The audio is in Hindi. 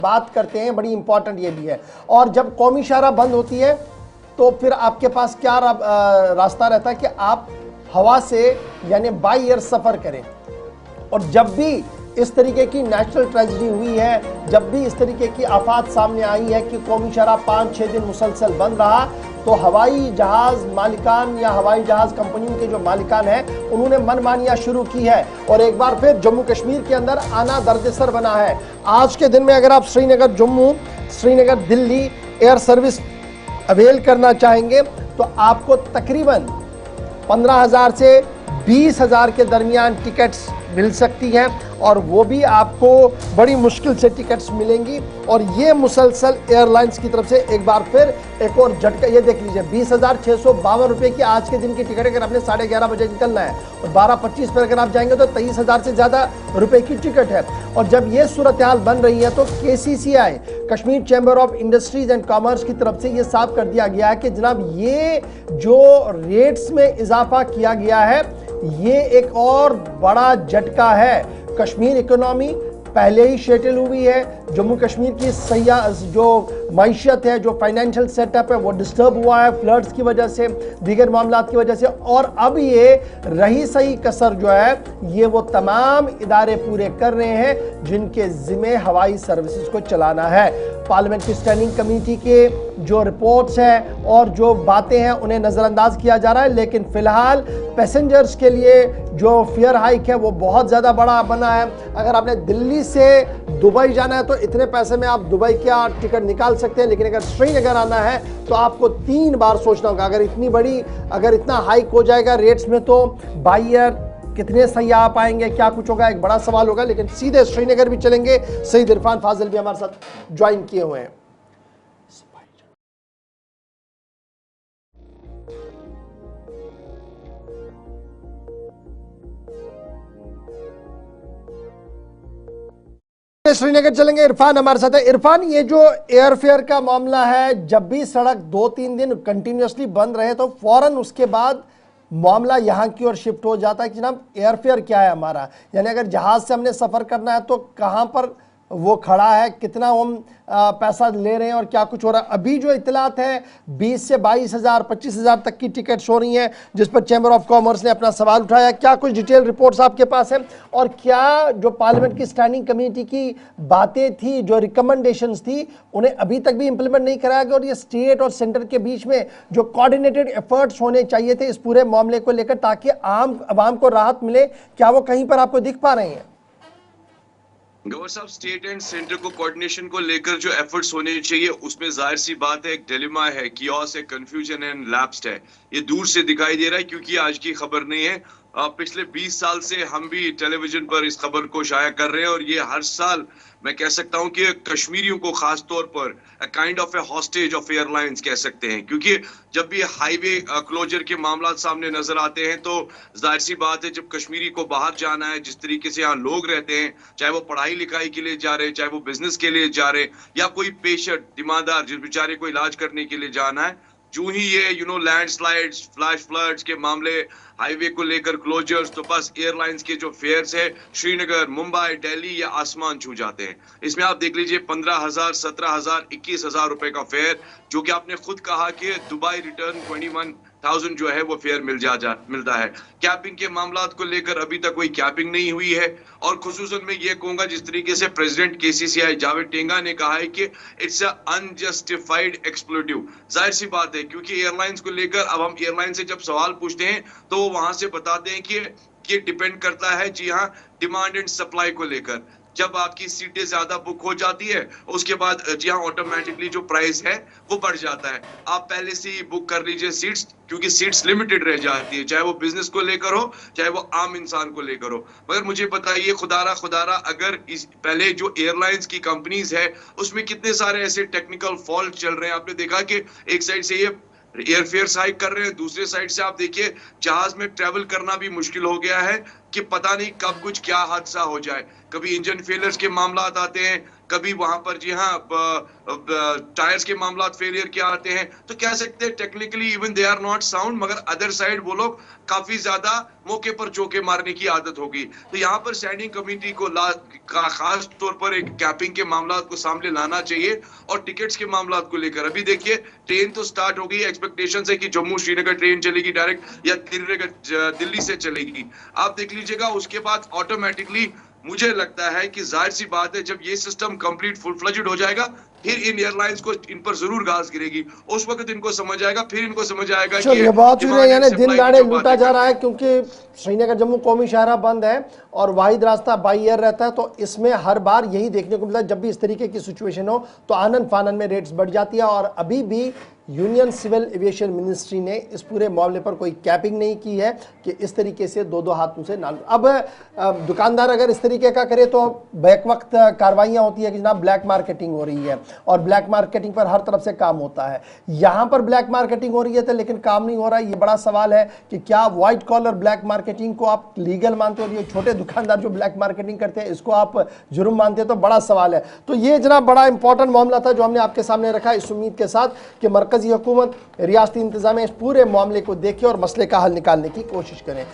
बात करते हैं, बड़ी इंपॉर्टेंट ये भी है। और जब कौमी शाहराह बंद होती है तो फिर आपके पास क्या रास्ता रहता है कि आप हवा से यानी बाई एयर सफर करें। और जब भी इस तरीके की नेशनल ट्रेजेडी हुई है, जब भी इस तरीके की आफात सामने आई है कि कौमी शाहराह 5-6 दिन मुसलसल बंद रहा, तो हवाई जहाज मालिकान या हवाई जहाज कंपनियों के जो मालिकान हैं उन्होंने मनमानियां शुरू की है और एक बार फिर जम्मू कश्मीर के अंदर आना दर्दसर बना है। आज के दिन में अगर आप Srinagar Jammu, Srinagar Delhi air service avail करना चाहेंगे तो आपको तकरीबन 15,000 से 20,000 के दरमियान टिकट्स मिल सकती हैं और वो भी आपको बड़ी मुश्किल से टिकट्स मिलेंगी। और ये मुसलसल एयरलाइंस की तरफ से एक बार फिर एक और झटका, ये देख लीजिए 20,652 रुपये की आज के दिन की टिकट अगर आपने 11:30 बजे निकलना है और 12:25 पर अगर आप जाएंगे तो 23,000 से ज़्यादा रुपए की टिकट है। और जब ये सूरत हाल बन रही है तो KCCI Kashmir chamber of industries and commerce की तरफ से ये साफ कर दिया गया है कि जनाब ये जो रेट्स में इजाफा किया गया है ये एक और बड़ा झटका है। कश्मीर इकोनॉमी पहले ही शेटल हुई है, जम्मू कश्मीर की जो मईशत है, जो फाइनेंशियल सेटअप है वो डिस्टर्ब हुआ है फ्लड्स की वजह से, दीगर मामलात की वजह से। और अब ये रही सही कसर जो है ये वो तमाम इदारे पूरे कर रहे हैं जिनके जिम्मे हवाई सर्विसेज को चलाना है। पार्लियामेंट की स्टैंडिंग कमेटी के जो रिपोर्ट्स हैं और जो बातें हैं उन्हें नज़रअंदाज किया जा रहा है, लेकिन फ़िलहाल पैसेंजर्स के लिए जो फेयर हाइक है वो बहुत ज़्यादा बड़ा बना है। अगर आपने दिल्ली से दुबई जाना है तो इतने पैसे में आप दुबई का टिकट निकाल सकते हैं, लेकिन अगर श्रीनगर आना है तो आपको 3 बार सोचना होगा। अगर इतना हाइक हो जाएगा रेट्स में तो बाई एयर कितने सयाह पाएंगे, क्या कुछ होगा, एक बड़ा सवाल होगा। लेकिन सीधे श्रीनगर भी चलेंगे, सईद इरफान फाजिल भी हमारे साथ ज्वाइन किए हुए हैं। श्रीनगर चलेंगे, इरफान हमारे साथ है। इरफान, ये जो एयरफेयर का मामला है, जब भी सड़क 2-3 दिन कंटिन्यूसली बंद रहे तो फौरन उसके बाद मामला यहाँ की ओर शिफ्ट हो जाता है कि जनाब एयरफेयर क्या है हमारा, यानी अगर जहाज से हमने सफ़र करना है तो कहाँ पर वो खड़ा है, कितना हम पैसा ले रहे हैं और क्या कुछ हो रहा है। अभी जो इतलात है 20 से 22,000 25,000 तक की टिकट्स हो रही हैं, जिस पर चैम्बर ऑफ कॉमर्स ने अपना सवाल उठाया। क्या कुछ डिटेल रिपोर्ट्स आपके पास हैं और क्या जो पार्लियामेंट की स्टैंडिंग कमेटी की बातें थी, जो रिकमेंडेशंस थी, उन्हें अभी तक भी इंप्लीमेंट नहीं कराया गया और ये स्टेट और सेंटर के बीच में जो कोऑर्डिनेटेड एफर्ट्स होने चाहिए थे इस पूरे मामले को लेकर ताकि आम आवाम को राहत मिले, क्या वो कहीं पर आपको दिख पा रहे हैं? गवर्नर साहब, स्टेट एंड सेंटर को कोऑर्डिनेशन को लेकर जो एफर्ट्स होने चाहिए उसमें जाहिर सी बात है एक डिलेमा है, कियोस है, कंफ्यूजन एंड लैप्स्ड है। ये दूर से दिखाई दे रहा है क्योंकि आज की खबर नहीं है। पिछले 20 साल से हम भी टेलीविजन पर इस खबर को शाया कर रहे हैं और ये हर साल मैं कह सकता हूं कि कश्मीरियों को खास तौर पर kind of A hostage of airlines कह सकते हैं, क्योंकि जब भी हाईवे क्लोजर के मामला सामने नजर आते हैं तो जाहिर सी बात है जब कश्मीरी को बाहर जाना है, जिस तरीके से यहाँ लोग रहते हैं, चाहे वो पढ़ाई लिखाई के लिए जा रहे हैं, चाहे वो बिजनेस के लिए जा रहे हैं या कोई पेशेंट दिमागदार जिस बेचारे को इलाज करने के लिए जाना है, जो ही ये लैंडस्लाइड्स, फ्लैश फ्लड्स के मामले, हाईवे को लेकर क्लोजर्स, तो बस एयरलाइंस के जो फेयर्स है श्रीनगर, मुंबई, दिल्ली या आसमान छू जाते हैं। इसमें आप देख लीजिए 15,000, 17,000, 21,000 रुपए का फेयर, जो कि आपने खुद कहा कि दुबई रिटर्न 21,000 जो है वो फेयर मिलता है। कैपिंग के मामलात को लेकर अभी तक कोई कैपिंग नहीं हुई है और खुसूसन मैं ये कहूंगा जिस तरीके से प्रेसिडेंट KCCI जावेद टेंगा ने कहा है कि इट्स अ अनजस्टिफाइड एक्सप्लोटिव। जाहिर सी बात है क्योंकि एयरलाइंस को लेकर अब हम एयरलाइन से जब सवाल पूछते हैं तो वो वहां से बताते हैं कि ये डिपेंड करता है जी हाँ डिमांड एंड सप्लाई को लेकर। जब आपकी सीटें ज्यादा बुक हो जाती है उसके बाद जी हाँ ऑटोमेटिकली जो प्राइस है वो बढ़ जाता है। आप पहले से ही बुक कर लीजिए सीट्स, क्योंकि सीट्स लिमिटेड रह जाती है, चाहे वो बिजनेस को लेकर हो चाहे वो आम इंसान को लेकर हो। मगर मुझे बताइए खुदारा अगर इस पहले जो एयरलाइंस की कंपनीज है उसमें कितने सारे ऐसे टेक्निकल फॉल्ट चल रहे हैं। आपने देखा कि एक साइड से ये एयरफेयर हाइक कर रहे हैं, दूसरे साइड से आप देखिए जहाज में ट्रेवल करना भी मुश्किल हो गया है। कि पता नहीं कब कुछ क्या हादसा हो जाए। कभी इंजन फेलियर्स के मामला आते हैं, कभी वहां पर जी हाँ टायर्स के मामला फेलियर के आते हैं। तो कह सकते हैं technically even they are not sound, मगर अदर साइड वो लोग काफी ज्यादा मौके पर चौके मारने की आदत होगी। तो यहाँ पर स्टैंडिंग कमेटी को खास तौर पर एक कैपिंग के मामला को सामने लाना चाहिए। और टिकट्स के मामला को लेकर अभी देखिए ट्रेन तो स्टार्ट हो गई, एक्सपेक्टेशन है कि जम्मू श्रीनगर ट्रेन चलेगी डायरेक्ट या दिल्ली से चलेगी। आप देख लीजिएगा उसके बाद ऑटोमेटिकली मुझे लगता है कि जाहिर सी बात है जब ये सिस्टम कंप्लीट फुल फ्लेजेड हो जाएगा फिर इन एयरलाइंस को इन पर जरूर घास गिरेगी। उस वक्त इनको समझ आएगा, फिर इनको समझ आएगा कि चलिए बहुत शुक्रिया। यानी दिन दाड़े लूटा जा रहा है है। क्योंकि श्रीनगर जम्मू कौमी शाहराह बंद है और वाहिद रास्ता बाई एयर रहता है। तो इसमें हर बार यही देखने को मिलता है, जब भी इस तरीके की सिचुएशन हो तो आनन फानन में रेट्स बढ़ जाती है। और अभी भी यूनियन सिविल एविएशन मिनिस्ट्री ने इस पूरे मामले पर कोई कैपिंग नहीं की है कि इस तरीके से दो दो हाथों से ना। अब दुकानदार अगर इस तरीके का करे तो बैक वक्त कार्रवाइयाँ होती है कि जनाब ब्लैक मार्केटिंग हो रही है और ब्लैक मार्केटिंग पर हर तरफ से काम होता है। यहाँ पर ब्लैक मार्केटिंग हो रही है तो लेकिन काम नहीं हो रहा है। ये बड़ा सवाल है कि क्या व्हाइट कॉलर ब्लैक मार्केटिंग को आप लीगल मानते हो और ये छोटे दुकानदार जो ब्लैक मार्केटिंग करते हैं इसको आप जुर्म मानते हो, तो बड़ा सवाल है। तो ये जनाब बड़ा इंपॉर्टेंट मामला था जो हमने आपके सामने रखा, इस उम्मीद के साथ कि मरकजी हुकूमत, रियासती इंतजामिया इस पूरे मामले को देखे और मसले का हल निकालने की कोशिश करें।